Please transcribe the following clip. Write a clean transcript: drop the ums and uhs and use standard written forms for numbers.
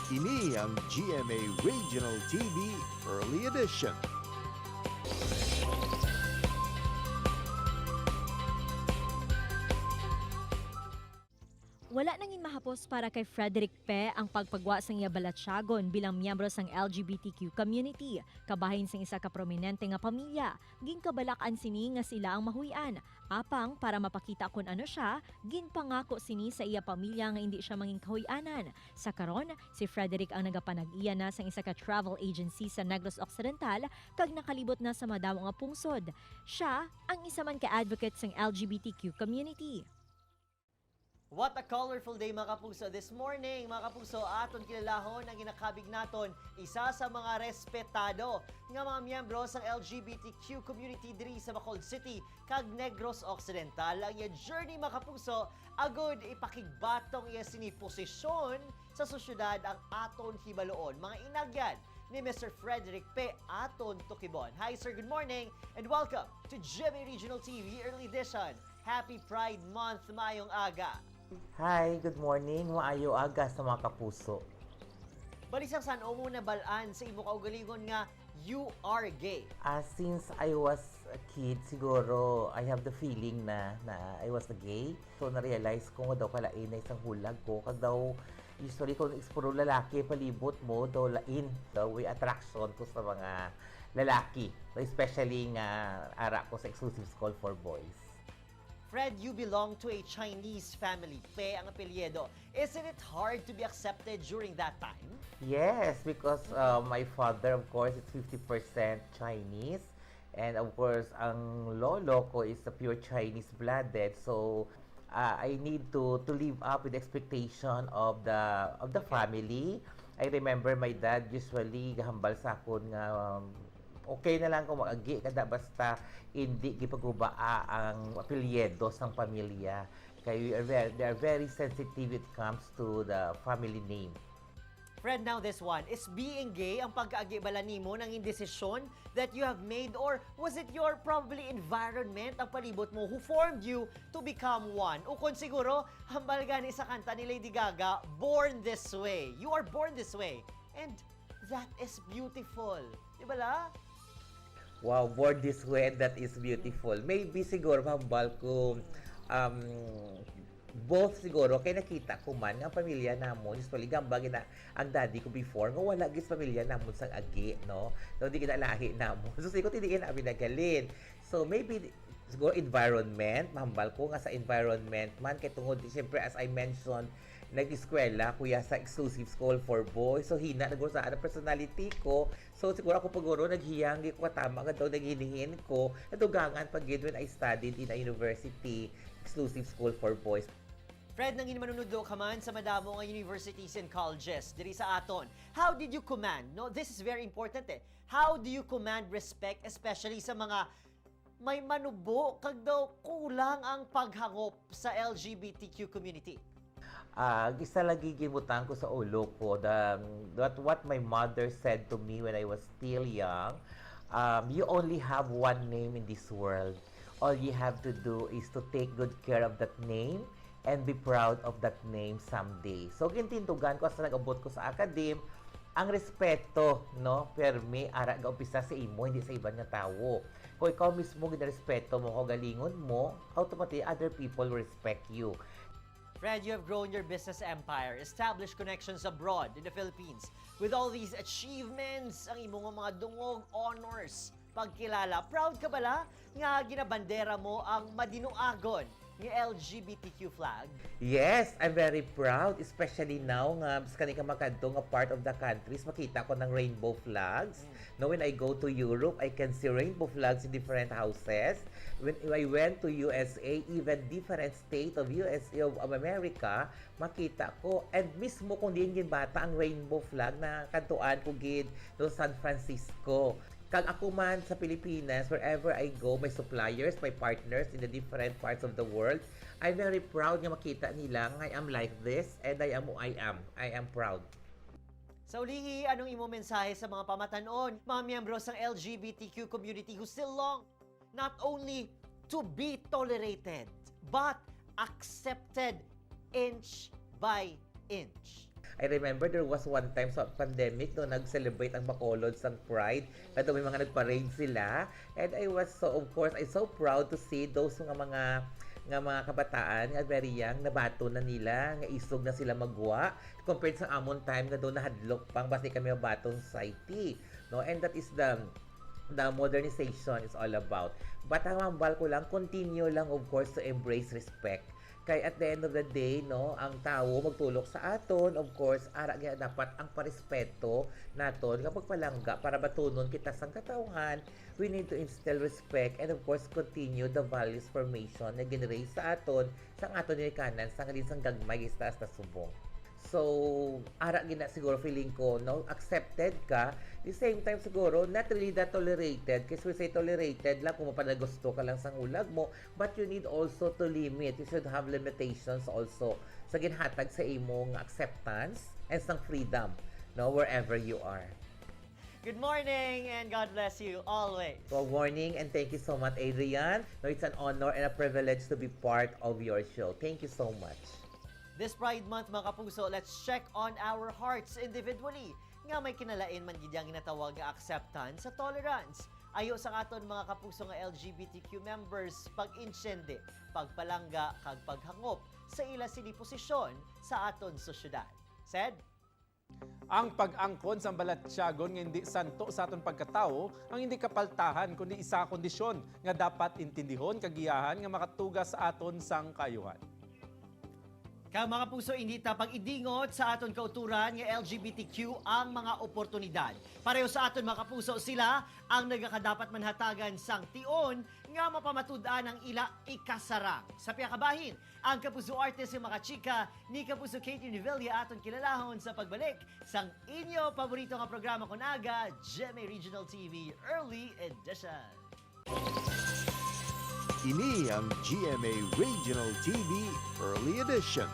Kini ang GMA Regional TV Early Edition. Wala nangin mahapos para kay Frederick Pe ang pagpagwa sang iya balatsyagon bilang miyembro sang LGBTQ community. Kabahin sang isa ka prominente nga pamilya, ginkabalak-an sini nga sila ang mahuyan. Apang para mapakita kun ano siya, ginpangako sini sa iya pamilya nga hindi siya manging kahuyanan. Sa karon, si Frederick ang nagapanag-iya na sang isa ka travel agency sa Negros Occidental kag nakalibot na sa madamo nga pungsod. Siya ang isa man ka advocate sang LGBTQ community. What a colorful day mga kapuso. This morning, mga kapuso, aton kilalahon ang ginakabig naton isa sa mga respetado nga mga miyembro sa LGBTQ community diri sa Bacolod City kag Negros Occidental. Ang iya journey mga kapuso, agod ipakigbatong iya sini posisyon sa sosyedad ang aton hibaloon. Mga inagyan ni Mr. Frederick Pe aton tukibon. Hi sir, good morning and welcome to GMA Regional TV Early Edition. Happy Pride Month, mayong aga. Hi, good morning. Maayo aga sa mga kapuso. Balisang saan o muna balaan sa imo kaugalingon nga you are gay? Since I was a kid, siguro I have the feeling na I was gay. So na-realize ko nga daw kalain na isang hulag ko. Kag daw usually kung expuro lalaki, palibot mo, daw lain. Daw may attraction ko sa mga lalaki. Especially nga ara ko sa exclusive school for boys. Fred, you belong to a Chinese family. Pe ang apelyido. Isn't it hard to be accepted during that time? Yes, because my father, of course, is 50% Chinese. And of course, ang lolo ko is a pure Chinese-blooded. So, I need to live up with the expectation of the family. I remember my dad usually gahambal sa akon nga okay na lang kung mag-agi kada basta hindi gipagubaa ang apelyidos ng pamilya. Kaya they are very sensitive when it comes to the family name. Fred, now this one, is being gay ang pag-agi bala nimo ng indesisyon that you have made, or was it your probably environment ang palibot mo who formed you to become one? O kung siguro, hambal gani sa kanta ni Lady Gaga, Born This Way. You are born this way. And that is beautiful. Di ba la? Wow, born this way, that is beautiful. Maybe siguro mambal ko both siguro kay nakita ko man ang pamilya namon usually gambag na ang daddy ko before nga wala gis pamilya namon sang agi, no, so di kita lahi namon, so siguro hindi na nagalin. So maybe siguro environment, mahambal ko nga sa environment man kay tungod siyempre as I mentioned nag-eskwela kuya sa exclusive school for boys, so hina naguro sa ang personality ko. So siguro ako paguro naghiyang ko tama nga daw naghinihin ko nadugangan pag when I studied in a university exclusive school for boys. Fred, nang manunudo ka man sa madamo nga universities and colleges diri sa aton, how did you command, no, this is very important how do you command respect especially sa mga may manubo kag daw kulang ang paghangop sa LGBTQ community? Isa lagi gimutan ko sa ulo ko that what my mother said to me when I was still young, you only have one name in this world. All you have to do is to take good care of that name and be proud of that name someday. So gintintugan ko sa nag-abot ko sa academe, ang respeto, no, permi ara ga umpisa sa imo, hindi sa ibang nga tawo. Kung ikaw mismo ginarespeto mo, kung galingon mo, automatically other people will respect you. Fred, you have grown your business empire, established connections abroad in the Philippines. With all these achievements, ang imong mga dungog, honors, pagkilala, proud ka bala nga ginabandera mo ang madinuagon ni LGBTQ flag? Yes, I'm very proud, especially now nga sa kanika makadto nga part of the countries makita ko ng rainbow flags. Now when I go to Europe, I can see rainbow flags in different houses. When I went to USA, even different state of USA of America, makita ko and mismo kung diin gin bata ang rainbow flag na kantuan ko gid do San Francisco. Kag ako man sa Pilipinas, wherever I go, my suppliers, my partners in the different parts of the world, I'm very proud nga makita nila nga I am like this and I am who I am. I am proud. Sa ulihi, anong imo mensahe sa mga pamatanon, mga miyembro ng LGBTQ community who still long not only to be tolerated, but accepted inch by inch? I remember there was one time sa pandemic no nag-celebrate ang Bacolod sa Pride. At may mga nag-parade sila. And I was of course, I so proud to see those mga kabataan nga very young nabato na nila nga isog na sila magwa compared sa amon time nga doon nahadlok pang basi kami mabatong society, no? And that is the modernization is all about. But ang mambal ko lang, continue lang of course to embrace respect. Kay at the end of the day, no, ang tao magtulok sa aton, of course, ara nga dapat ang parespeto naton kapag palangga para batunon kita sang katawhan. We need to instill respect and of course continue the values formation na generate sa aton sang aton ni kanan sang halin sang gagmay istas ta subong. So, ara gina siguro feeling ko, no, accepted ka. The same time siguro, not really that tolerated. Kasi we say tolerated lang kung mapanagusto ka lang sa ulag mo. But you need also to limit. You should have limitations also sa ginhatag sa imong acceptance and sang freedom, no, wherever you are. Good morning and God bless you always. So, morning and thank you so much, Adrian. No, it's an honor and a privilege to be part of your show. Thank you so much. This Pride Month mga kapuso, let's check on our hearts individually. Nga may kinalain man gid ang ginatawag nga acceptance sa tolerance. Ayo sa aton mga kapuso nga LGBTQ members pag-insyende, pagpalangga kag paghangop sa ila sini posisyon sa aton sosyedad. Said? Ang pag-angkon sa balatyagon nga hindi santo sa aton pagkatao, ang hindi kapaltahan kundi isa kondisyon nga dapat intindihon kagiyahan nga makatuga sa aton sang kayuhan. Kaya mga puso, hindi tapang idingot sa aton kauturan nga LGBTQ ang mga oportunidad. Pareho sa aton mga kapuso, sila ang nagakadapat manhatagan sang tion nga mapamatud-an ang ila ikasarang. Sa piyakabahin, ang Kapuso artist yung mga chika ni Kapuso Katie Revilla aton kilalahon sa pagbalik sang inyo paborito nga programa kunaga, GMA Regional TV Early Edition. Ini ang GMA Regional TV Early Edition.